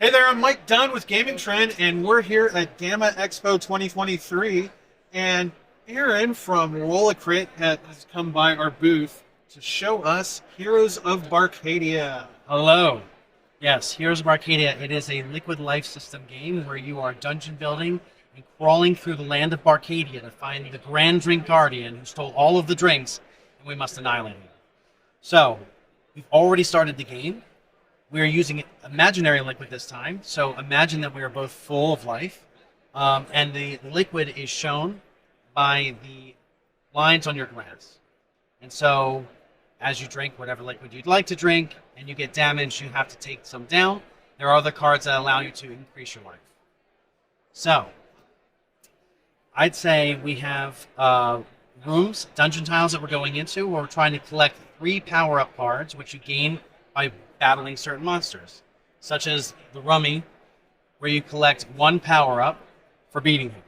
Hey there, I'm Mike Dunn with Gaming Trend, and we're here at GAMA Expo 2023. And Aaron from Roll a Crit has come by our booth to show us Heroes of Barcadia. Hello. Yes, Heroes of Barcadia. It is a liquid life system game where you are dungeon building and crawling through the land of Barcadia to find the Grand Drink Guardian who stole all of the drinks, and we must annihilate him. So, we've already started the game. We're using imaginary liquid this time, so imagine that we are both full of life, and the liquid is shown by the lines on your glass. And so, as you drink whatever liquid you'd like to drink, and you get damaged, you have to take some down. There are other cards that allow you to increase your life. So, I'd say we have rooms, dungeon tiles that we're going into, where we're trying to collect 3 power-up cards, which you gain by battling certain monsters, such as the Rummy, where you collect 1 power-up for beating him.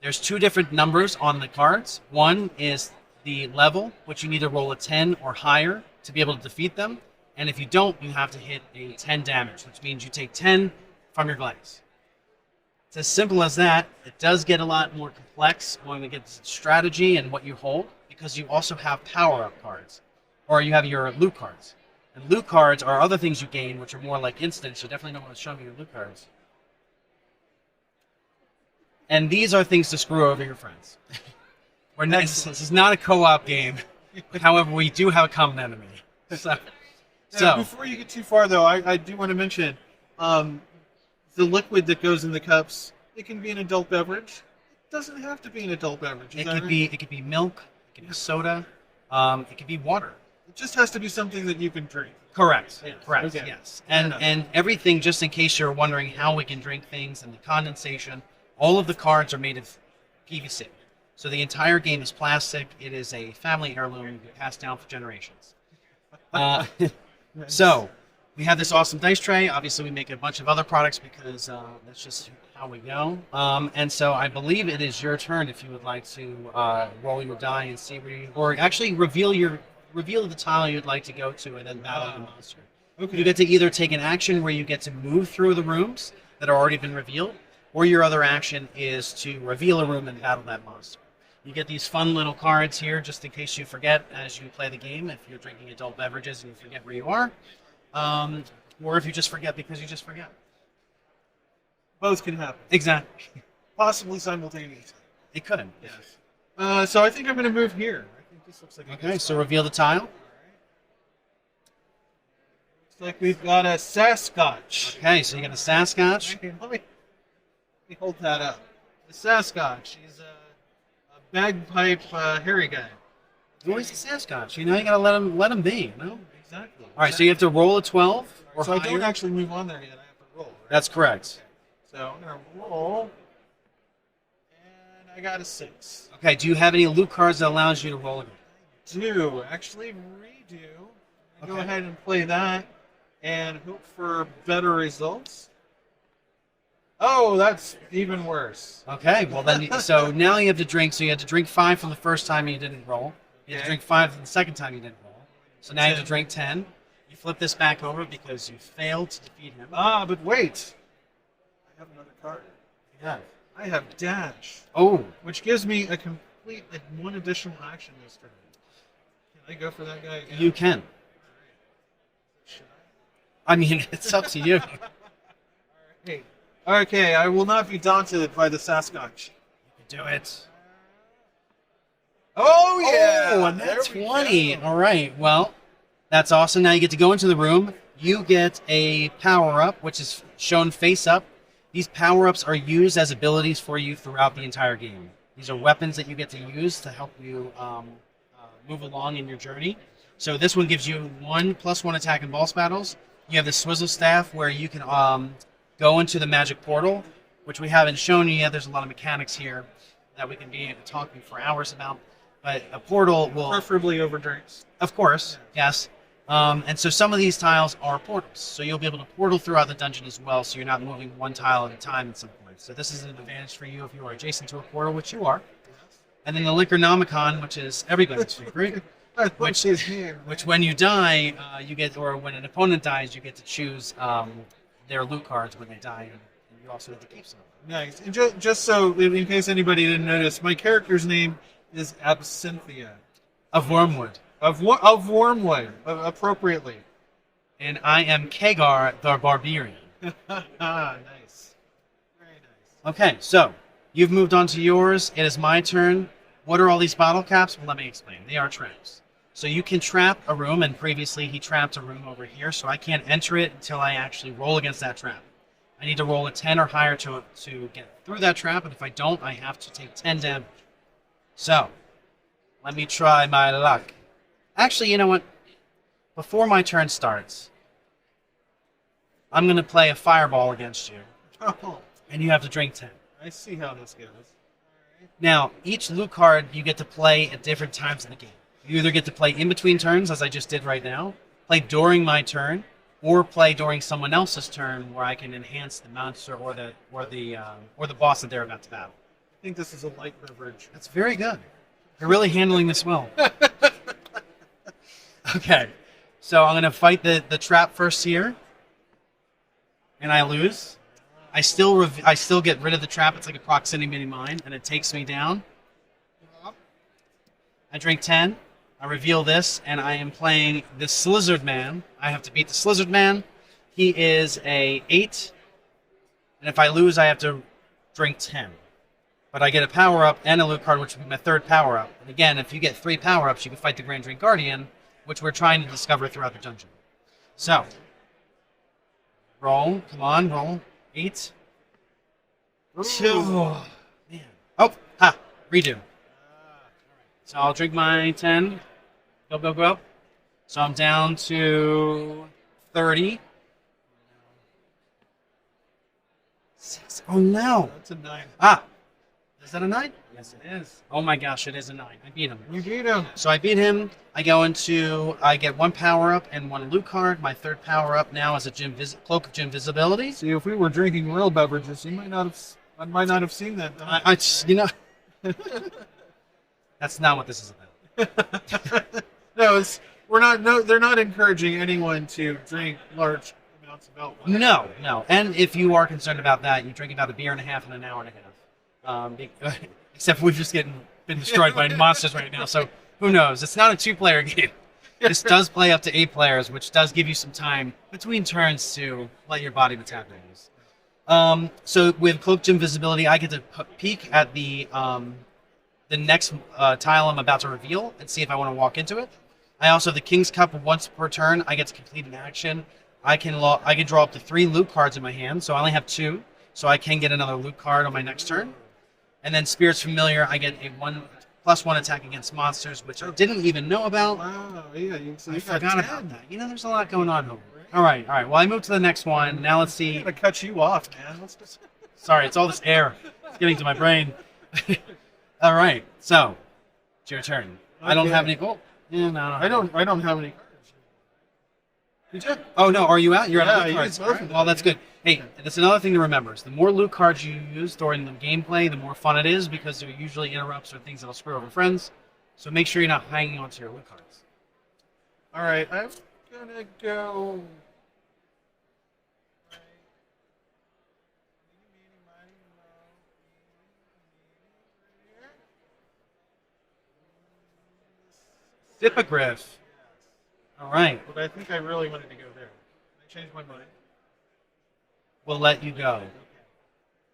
There's 2 different numbers on the cards. One is the level, which you need to roll a 10 or higher to be able to defeat them, and if you don't, you have to hit a 10 damage, which means you take 10 from your glass. It's as simple as that. It does get a lot more complex when we get to strategy and what you hold, because you also have power-up cards, or you have your loot cards. And loot cards are other things you gain, which are more like instants, so definitely don't want to show me your loot cards. And these are things to screw over your friends. This is not a co-op game. However, we do have a common enemy. So Before you get too far, though, I do want to mention the liquid that goes in the cups. It can be an adult beverage. It doesn't have to be an adult beverage. It could be milk. It could be soda. It could be water. It just has to be something that you can drink. Correct. Yes. Correct. Okay. Yes. And everything, just in case you're wondering how we can drink things and the condensation, all of the cards are made of PVC. So the entire game is plastic. It is a family heirloom passed down for generations. So we have this awesome dice tray. Obviously, we make a bunch of other products because that's just how we go. And so I believe it is your turn if you would like to roll your die and see where you, or actually reveal the tile you'd like to go to and then battle the monster. Okay. You get to either take an action where you get to move through the rooms that have already been revealed, or your other action is to reveal a room and battle that monster. You get these fun little cards here just in case you forget as you play the game, if you're drinking adult beverages and you forget where you are, or if you just forget because you just forget. Both can happen. Exactly. Possibly simultaneously. It could. Yes. So I think I'm going to move here. I think this looks like a Okay, good so spot. reveal the tile. Looks like we've got a Sasquatch. Okay, so you got a Sasquatch. Okay, let me hold that up. The Sasquatch. He's a bagpipe hairy guy. Always a Sasquatch. You know, you gotta let him be. You know. Exactly. All right, so you have to roll a 12 or So I higher. don't actually move on there yet. I have to roll. Right? That's correct. So I'm going to roll. And I got a 6. Okay, do you have any loot cards that allows you to roll again? Do actually redo. Go Okay. ahead and play that and hope for better results. Oh, that's even worse. Okay, well then, so now you have to drink. So you had to drink 5 from the first time you didn't roll. You had to Okay. drink 5 from the second time you didn't roll. So now you have to drink 10. You flip this back over because you failed to defeat him. Ah, but wait. I have another card. Yeah. I have Dash, Oh, which gives me a complete, one additional action this turn. Can I go for that guy again? you can. Should I mean, it's up to you. I? Hey. Okay, I will not be daunted by the Sasquatch. You can do it. Oh, yeah! Oh, and that's There we 20. go. All right, well, that's awesome. Now you get to go into the room. You get a power-up, which is shown face up. These power-ups are used as abilities for you throughout the entire game. These are weapons that you get to use to help you move along in your journey. So this one gives you 1+1 attack in boss battles. You have the Swizzle Staff where you can go into the magic portal, which we haven't shown you yet. There's a lot of mechanics here that we can be talking for hours about. But a portal will... Preferably over drinks. Of course, yes. And so some of these tiles are portals. So you'll be able to portal throughout the dungeon as well, so you're not moving one tile at a time at some point. So this is an advantage for you if you are adjacent to a portal, which you are. And then the Liquornomicon, which is everybody's favorite, Which is here. which when you die, you get, or when an opponent dies, you get to choose their loot cards when they die, and you also need to keep some. Nice. And just so, in case anybody didn't notice, my character's name is Absinthia. Of Wormwood. Of Wormwood, appropriately. And I am Kagar the Barbarian. Nice. Very nice. Okay, so you've moved on to yours. It is my turn. What are all these bottle caps? Well, let me explain. They are traps. So you can trap a room, and previously he trapped a room over here, so I can't enter it until I actually roll against that trap. I need to roll a 10 or higher to get through that trap, and if I don't, I have to take 10 damage. So, let me try my luck. Actually, you know what? Before my turn starts, I'm going to play a fireball against you, Oh, and you have to drink 10. I see how this goes. Now, each loot card you get to play at different times in the game. You either get to play in between turns, as I just did right now, play during my turn, or play during someone else's turn, where I can enhance the monster or the boss that they're about to battle. I think this is a light beverage. That's very good. You're really handling this well. Okay, so I'm gonna fight the trap first here, and I lose. I still get rid of the trap. It's like a proximity mine, and it takes me down. I drink 10. I reveal this, and I am playing the Slizzard Man. I have to beat the Slizzard Man. He is a 8, and if I lose, I have to drink 10. But I get a power-up and a loot card, which would be my third power-up. And again, if you get 3 power-ups, you can fight the Grand Drink Guardian, which we're trying to discover throughout the dungeon. So, roll. Come on, roll. 8. 2. Oh, man. Oh, ha. Redo. So I'll drink my 10. Go, go, go. So I'm down to 30. 6. Oh, no. That's a 9. Ah. Is that a 9? Yes, it is. Oh, my gosh, it is a 9. I beat him. You beat him. So I beat him. I get 1 power-up and 1 loot card. My third power-up now is a Cloak of Gym Visibility. See, if we were drinking real beverages, I might not have seen that. That's not what this is about. No, they're not encouraging anyone to drink large amounts of alcohol. No. And if you are concerned about that, you drink about a beer and a half in an hour and a half. Except we've just been destroyed by monsters right now, so who knows? It's not a 2-player game. This does play up to 8 players, which does give you some time between turns to let your body metabolize. So with Cloak Gym Visibility, I get to peek at the next tile I'm about to reveal and see if I want to walk into it. I also have the King's Cup once per turn. I get to complete an action. I can draw up to 3 loot cards in my hand, so I only have 2, so I can get another loot card on my next turn. And then Spirit's Familiar, I get a +1 attack against monsters, which I didn't even know about. Wow, yeah, I forgot about that. There's a lot going on here. All right. Well, I moved to the next one. Now let's see. I'm gonna cut you off, man. Sorry, it's all this air. It's getting to my brain. All right, so it's your turn. Okay. I don't have any. Oh, yeah, no. I don't have any cards. You did? Oh no, are you out? You're out of loot Yeah, cards. right. Well, that's good. Hey, that's another thing to remember: is the more loot cards you use during the gameplay, the more fun it is because there usually interrupts or things that'll screw over friends. So make sure you're not hanging onto your loot cards. All right, I'm gonna go. Hippogriff. All right. But I think I really wanted to go there. I changed my mind. We'll let you go.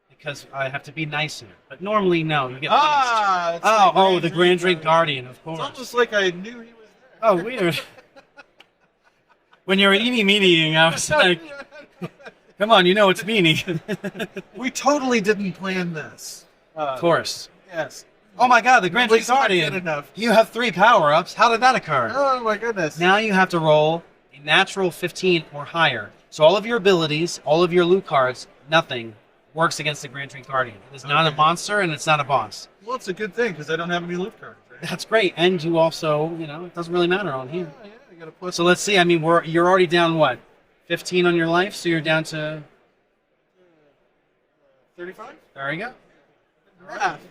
Because I have to be nice here. But normally, no. You get punished. The Grand Drink Guardian, of course. It's almost like I knew he was there. Oh, weird. When you were eating meaty, I was like, come on, it's meanie. We totally didn't plan this. Of course. Yes. Oh my god, the Grand Drink Guardian. Good enough. You have 3 power-ups. How did that occur? Oh my goodness. Now you have to roll a natural 15 or higher. So all of your abilities, all of your loot cards, nothing works against the Grand Drink Guardian. It's not a monster and it's not a boss. Well, it's a good thing because I don't have any loot cards. Right? That's great. And you also, it doesn't really matter on here. Yeah, I got a plus. So let's see. I mean, you're already down, what, 15 on your life? So you're down to 35? There you go.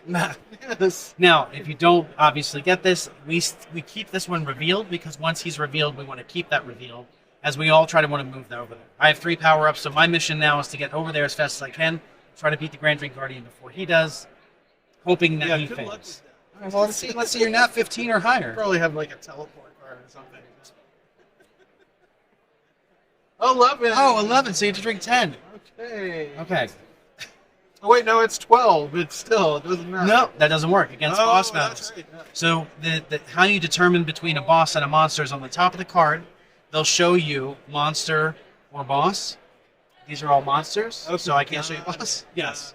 Math. Yes. Now, if you don't obviously get this, we keep this one revealed because once he's revealed, we want to keep that revealed. as we all try to want to move over there. I have 3 power-ups, so my mission now is to get over there as fast as I can, try to beat the Grand Drink Guardian before he does, hoping that he good luck fails. with that. All right, well, let's see you're not 15 or higher. Probably have like a teleport card or something. 11. Oh, 11, so you have to drink 10. Okay. Okay. Oh wait, no, it's 12. It doesn't matter. No, that doesn't work against boss that's battles. right. Yeah. So how you determine between a boss and a monster is on the top of the card. They'll show you monster or boss. These are all monsters, Okay, so I can't show you boss. Yes.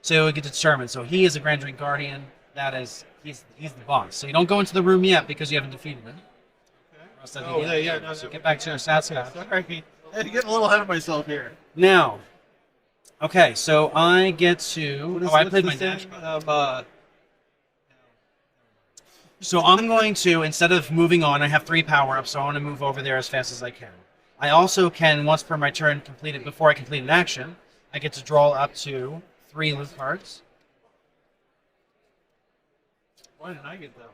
So it gets determined. So he is a Grand Drink Guardian. He's the boss. So you don't go into the room yet because you haven't defeated him. Oh, yeah. No, So get back to your stats now. Sorry. I had to get a little ahead of myself here. Now, okay, so I get to. I played my dash. So I'm going to, instead of moving on, I have 3 power-ups, so I want to move over there as fast as I can. I also can, once per my turn, complete it before I complete an action. I get to draw up to 3 loot cards. Why didn't I get that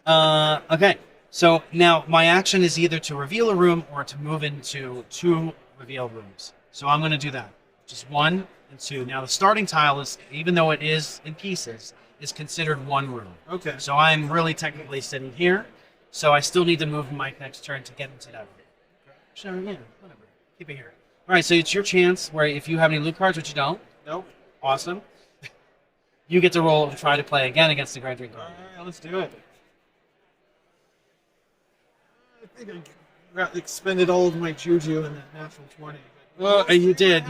power? Okay, so now my action is either to reveal a room or to move into 2 reveal rooms. So I'm going to do that. Just 1 and 2. Now the starting tile is, even though it is in pieces, is considered 1 room. Okay. So I'm really technically sitting here. So I still need to move my next turn to get into that room. Sure, yeah, whatever. Keep it here. All right, so it's your chance where if you have any loot cards, which you don't. Nope. Awesome. You get to roll and try to play again against the Grand Drink Guardian. All right, let's do it. I think I got expended all of my juju in that natural 20. Oh, you did.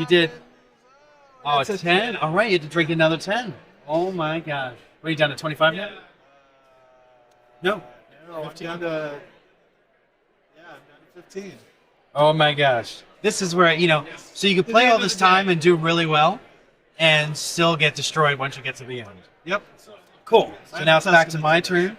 Oh, It's it's a 10? All right, you had to drink another 10. Oh, my gosh. What are you down to, 25 now? No. No, 15. I'm down to 15. Oh, my gosh. This is where, so you could play all this time and do really well and still get destroyed once you get to the end. Yep. Cool. So now it's back to my turn.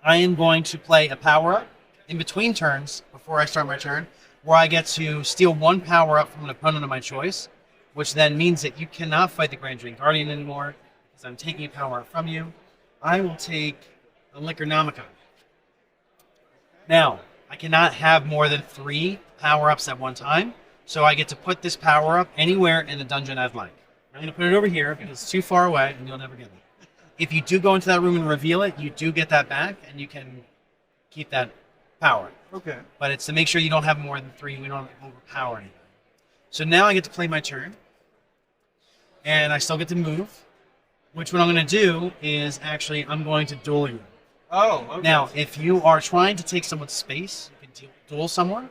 I am going to play a power-up in between turns before I start my turn, where I get to steal 1 power-up from an opponent of my choice, which then means that you cannot fight the Grand Drink Guardian anymore, because I'm taking a power-up from you. I will take a Liquornomica. Now, I cannot have more than 3 power-ups at one time, so I get to put this power-up anywhere in the dungeon I'd like. I'm going to put it over here because it's too far away and you'll never get it. If you do go into that room and reveal it, you do get that back and you can keep that power. Okay. But it's to make sure you don't have more than 3. We don't overpower anything. So now I get to play my turn. And I still get to move. Which what I'm going to do is actually I'm going to duel you. Oh, okay. Now, if you are trying to take someone's space, you can duel someone.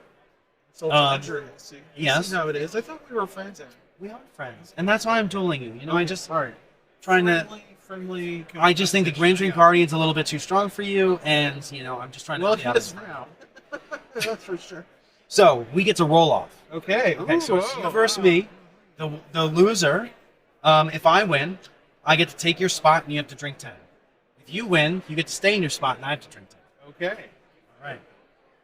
So it's see, yes. See how it is. I thought we were friends. We are friends. And that's why I'm dueling you. I just Sorry. trying to... Friendly. I just think the Grand Drink Guardian's a little bit too strong for you, and, I'm just trying to... Well, help it you out is as well. now. That's for sure. So, we get to roll off. Okay. Okay, so it's Ooh, you versus me. The loser, if I win, I get to take your spot and you have to drink 10. If you win, you get to stay in your spot and I have to drink 10. Okay. All right.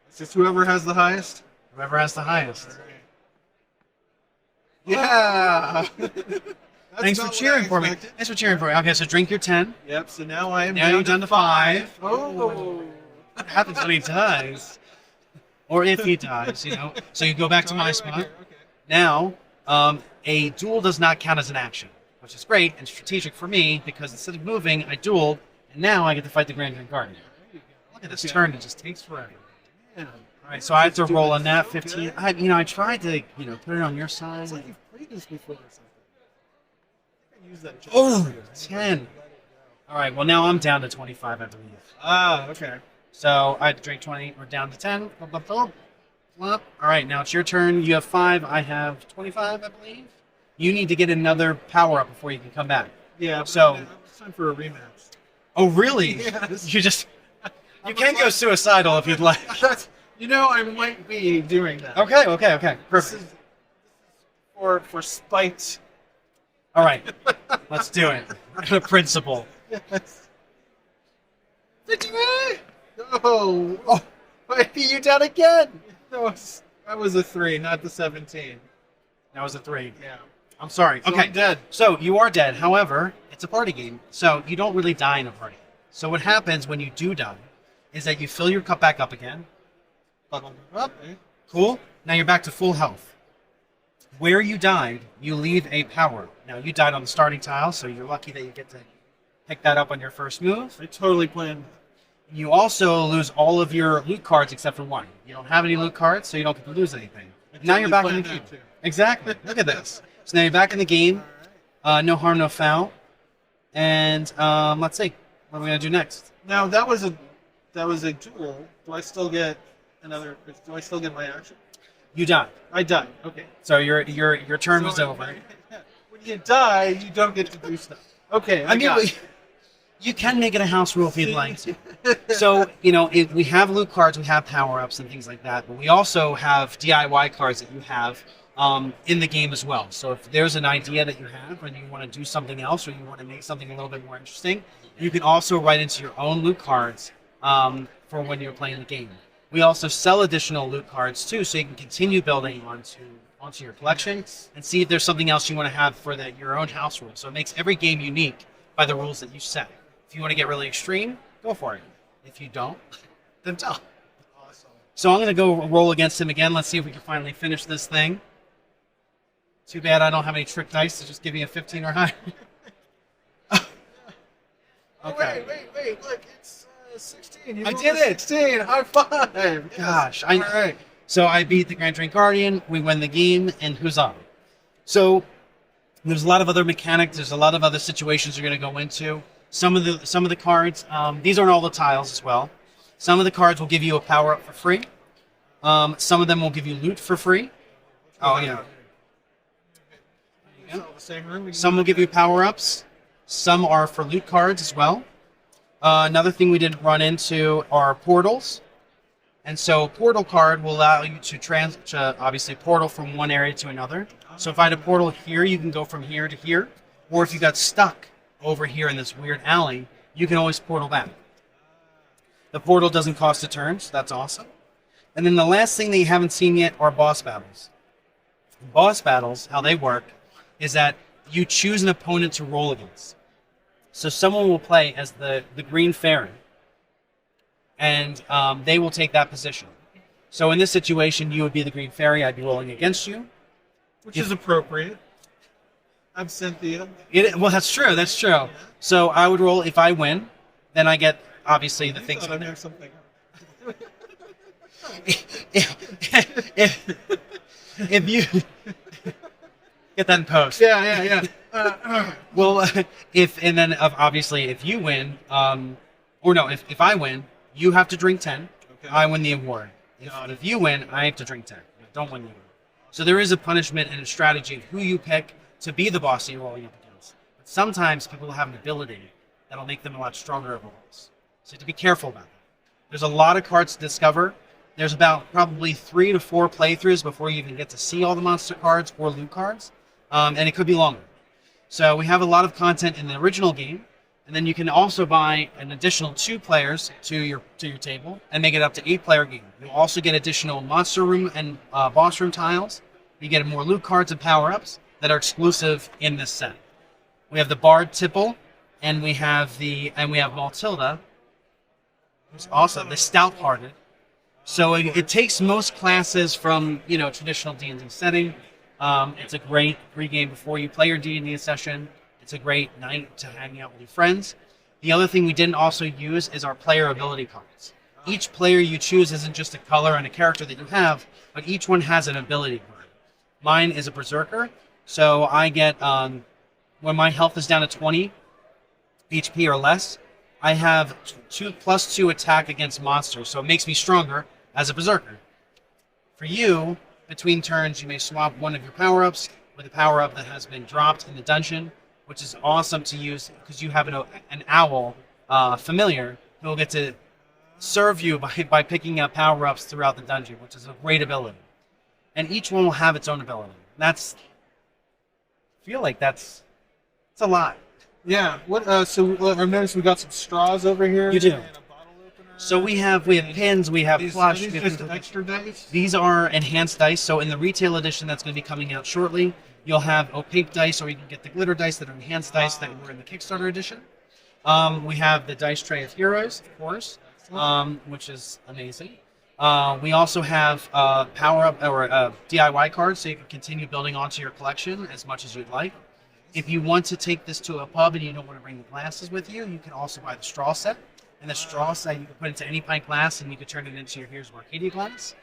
It's just whoever has the highest. Whoever has the highest. All right. Yeah. Thanks for cheering for me. Thanks for cheering for me. Okay, so drink your 10. Yep. So now I am Now you're down to 5. Oh. What happens when he dies? Or if he dies, So you go back to my spot. Okay. Now, a duel does not count as an action, which is great and strategic for me because instead of moving, I dueled, and now I get to fight the Grand Drink Guardian. Look at this turn; it just takes forever. Man. All right, so I have to roll a nat 15. I tried to, put it on your side. It's like you've played this before or something. I think I used that joke Oh, earlier. 10. All right, well now I'm down to 25, I believe. Ah, okay. So I had to drink 20. We're down to 10. Blah, blah, blah. Blah. All right, now it's your turn. You have 5. I have 25, I believe. You need to get another power up before you can come back. Yeah. but So- it's time for a rematch. Oh, really? Yes. You can go suicidal if you'd like. I might be doing that. Okay. This Perfect. is for spite. All right, let's do it. A principle. Yes. Victory! No. I beat you down again. That was a 3, not the 17. That was a 3. Yeah. I'm sorry. So Okay. I'm dead. So you are dead. However, it's a party game, so you don't really die in a party. So what happens when you do die is that you fill your cup back up again, Okay. Cool. Now you're back to full health. Where you died, you leave a power. Now you died on the starting tile, so you're lucky that you get to pick that up on your first move. I totally planned. You also lose all of your loot cards except for one. You don't have any loot cards, so you don't get to lose anything. Now you're back in the game. Exactly. Look at this. So now you're back in the game. No harm, no foul. And let's see. What are we gonna do next? Now that was a duel. Do I still get another? Do I still get my action? You die. I died. Okay. So your turn was over. When you die, you don't get to do stuff. Okay. I mean, you can make it a house rule if you'd like. So, we have loot cards, we have power-ups and things like that, but we also have DIY cards that you have in the game as well. So if there's an idea that you have and you want to do something else or you want to make something a little bit more interesting, you can also write into your own loot cards for when you're playing the game. We also sell additional loot cards too, so you can continue building onto your collection and see if there's something else you want to have for your own house rule. So it makes every game unique by the rules that you set. If you want to get really extreme, go for it. If you don't, then don't. Awesome. So I'm going to go roll against him again. Let's see if we can finally finish this thing. Too bad I don't have any trick dice to just give me a 15 or higher. Okay. Wait. Look, it's 16. I did it. 16. High five. Gosh. All right. So I beat the Grand Drink Guardian. We win the game, and huzzah. So there's a lot of other mechanics. There's a lot of other situations you're going to go into. Some of the cards, these aren't all the tiles as well. Some of the cards will give you a power up for free. Some of them will give you loot for free. Oh yeah. Some will give you power ups. Some are for loot cards as well. Another thing we didn't run into are portals. And so portal card will allow you to obviously portal from one area to another. So if I had a portal here, you can go from here to here. Or if you got stuck over here in this weird alley, you can always portal back. The portal doesn't cost a turn, so that's awesome. And then the last thing that you haven't seen yet are boss battles. Boss battles, how they work, is that you choose an opponent to roll against. So someone will play as the green fairy, and they will take that position. So in this situation, you would be the green fairy, I'd be rolling against you. Which is appropriate. I'm Cynthia. Well, that's true. That's true. Yeah. So I would roll. If I win, then I get obviously the things. I know something. if you get that in post. Yeah. Well, obviously if you win, if I win, you have to drink 10. Okay. I win the award. If you win, I have to drink 10. Don't win the award. So there is a punishment and a strategy of who you pick to be the boss that you're rolling up against. But sometimes people have an ability that'll make them a lot stronger overalls. So you have to be careful about that. There's a lot of cards to discover. There's about probably 3 to 4 playthroughs before you even get to see all the monster cards or loot cards. And it could be longer. So we have a lot of content in the original game. And then you can also buy an additional 2 players to your table and make it up to 8-player game. You'll also get additional monster room and boss room tiles. You get more loot cards and power-ups that are exclusive in this set. We have the Bard Tipple, and we have Maltilda, who's also the Stout-Hearted. So it takes most classes from traditional D&D setting. It's a great pregame before you play your D&D session. It's a great night to hang out with your friends. The other thing we didn't also use is our player ability cards. Each player you choose isn't just a color and a character that you have, but each one has an ability card. Mine is a Berserker. So I get, when my health is down to 20 HP or less, I have +2 attack against monsters, so it makes me stronger as a Berserker. For you, between turns, you may swap one of your power-ups with a power-up that has been dropped in the dungeon, which is awesome to use because you have an owl familiar who will get to serve you by picking up power-ups throughout the dungeon, which is a great ability. And each one will have its own ability. I feel like that's a lot. Yeah. I've noticed we got some straws over here. You do. And a bottle opener. So we have pins, we have plush. These just extra dice? These are enhanced dice. So in the retail edition that's going to be coming out shortly, you'll have opaque dice, or you can get the glitter dice that are enhanced dice that were in the Kickstarter edition. We have the dice tray of heroes, of course, which is amazing. We also have power up or DIY cards, so you can continue building onto your collection as much as you'd like. If you want to take this to a pub and you don't want to bring the glasses with you, you can also buy the straw set. And the straw set you can put into any pint glass, and you can turn it into your Here's Arcadia glass.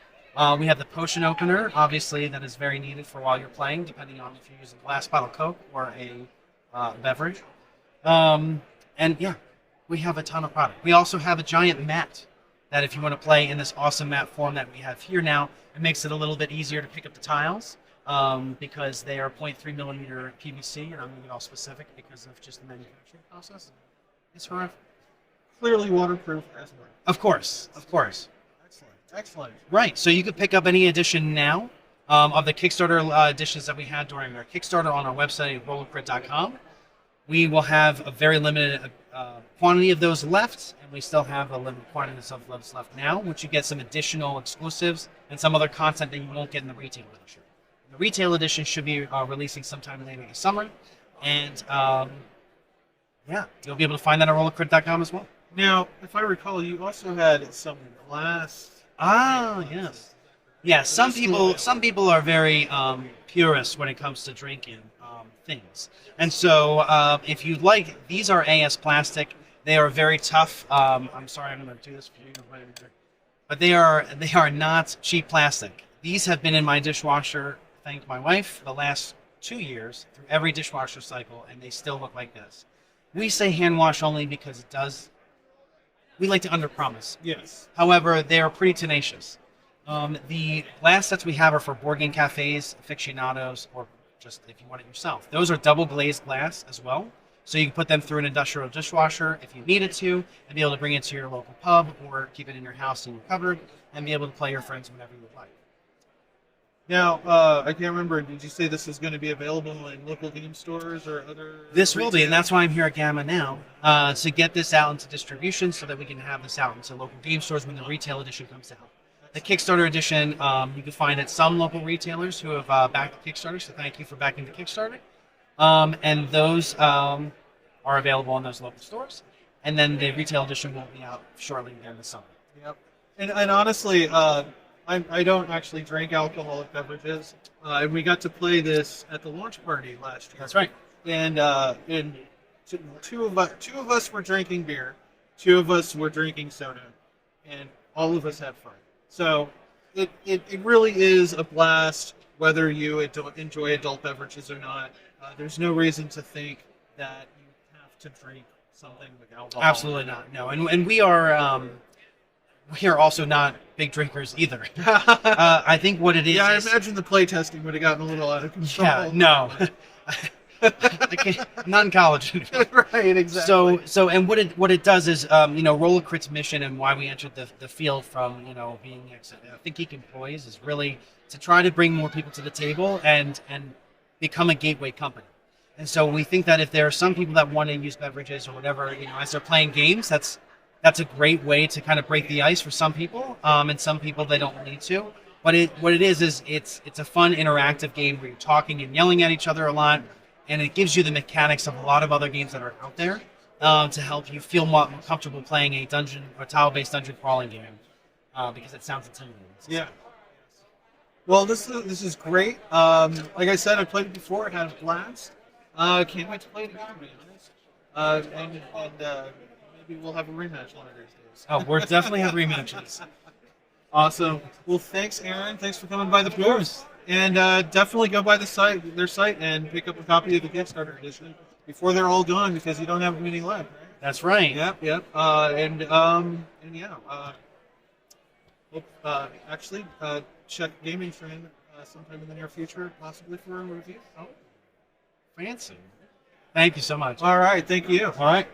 We have the potion opener, obviously, that is very needed for while you're playing, depending on if you're using a glass bottle Coke or a beverage. And yeah, we have a ton of product. We also have a giant mat that if you want to play in this awesome mat form that we have here now, it makes it a little bit easier to pick up the tiles because they are 0.3 millimeter PVC, and I'm going to get all specific because of just the manufacturing process. It's horrific. Clearly waterproof as well. Of course, of course. Excellent, excellent. Right, so you could pick up any edition now of the Kickstarter editions that we had during our Kickstarter on our website at rollercrit.com. We will have a very limited quantity of those left, and we still have a limited quantity of those left now, which you get some additional exclusives and some other content that you won't get in the retail edition. The retail edition should be releasing sometime later this summer, and yeah, you'll be able to find that at rollercrit.com as well. Now, if I recall, you also had some glass. Ah, yes. Yeah, some people are very purist when it comes to drinking things. And so if you like, these are AS plastic. They are very tough. I'm sorry, I'm going to do this for you. But they are not cheap plastic. These have been in my dishwasher, thank my wife, the last 2 years through every dishwasher cycle, and they still look like this. We say hand wash only because it does. We like to underpromise. Yes. However, they are pretty tenacious. The glass sets we have are for board game cafes, aficionados, or just if you want it yourself. Those are double glazed glass as well. So you can put them through an industrial dishwasher if you needed to, and be able to bring it to your local pub or keep it in your house in your cupboard and be able to play your friends whenever you would like. Now, I can't remember, did you say this is going to be available in local game stores or other... This will be, and that's why I'm here at GAMA now, to get this out into distribution so that we can have this out into local game stores when the retail edition comes out. The Kickstarter edition, you can find at some local retailers who have backed the Kickstarter, so thank you for backing the Kickstarter. And those are available in those local stores. And then the retail edition will be out shortly again this summer. Yep. And honestly, I don't actually drink alcoholic beverages. And we got to play this at the launch party last year. That's right. And two of us were drinking beer, 2 of us were drinking soda, and all of us had fun. So it really is a blast whether you enjoy adult beverages or not. There's no reason to think that you have to drink something with alcohol. Absolutely not. No, and we are also not big drinkers either. I think what it is. Yeah, I imagine the playtesting would have gotten a little out of control. Yeah, no. I'm not in college anymore. Right, exactly. So, and what it does is, Roller Crit's mission and why we entered the field from, being Think Geek employees is really to try to bring more people to the table and become a gateway company. And so we think that if there are some people that want to use beverages or whatever, as they're playing games, that's a great way to kind of break the ice for some people, and some people they don't need to. But what it is it's a fun interactive game where you're talking and yelling at each other a lot. And it gives you the mechanics of a lot of other games that are out there to help you feel more comfortable playing a dungeon or tile-based dungeon crawling game because it sounds intimidating. Yeah. Well, this is great. Like I said, I played it before. I had a blast. Can't wait to play it again, to be honest. And maybe we'll have a rematch one of these days. Oh, we'll definitely have rematches. Awesome. Well, thanks, Aaron. Thanks for coming by the booth. And definitely go by their site and pick up a copy of the Kickstarter edition before they're all gone because you don't have many left, right? That's right. Yep. And yeah. Actually, check Gaming Trend sometime in the near future, possibly for a review. Oh, fancy. Thank you so much. All right. Thank you. All right.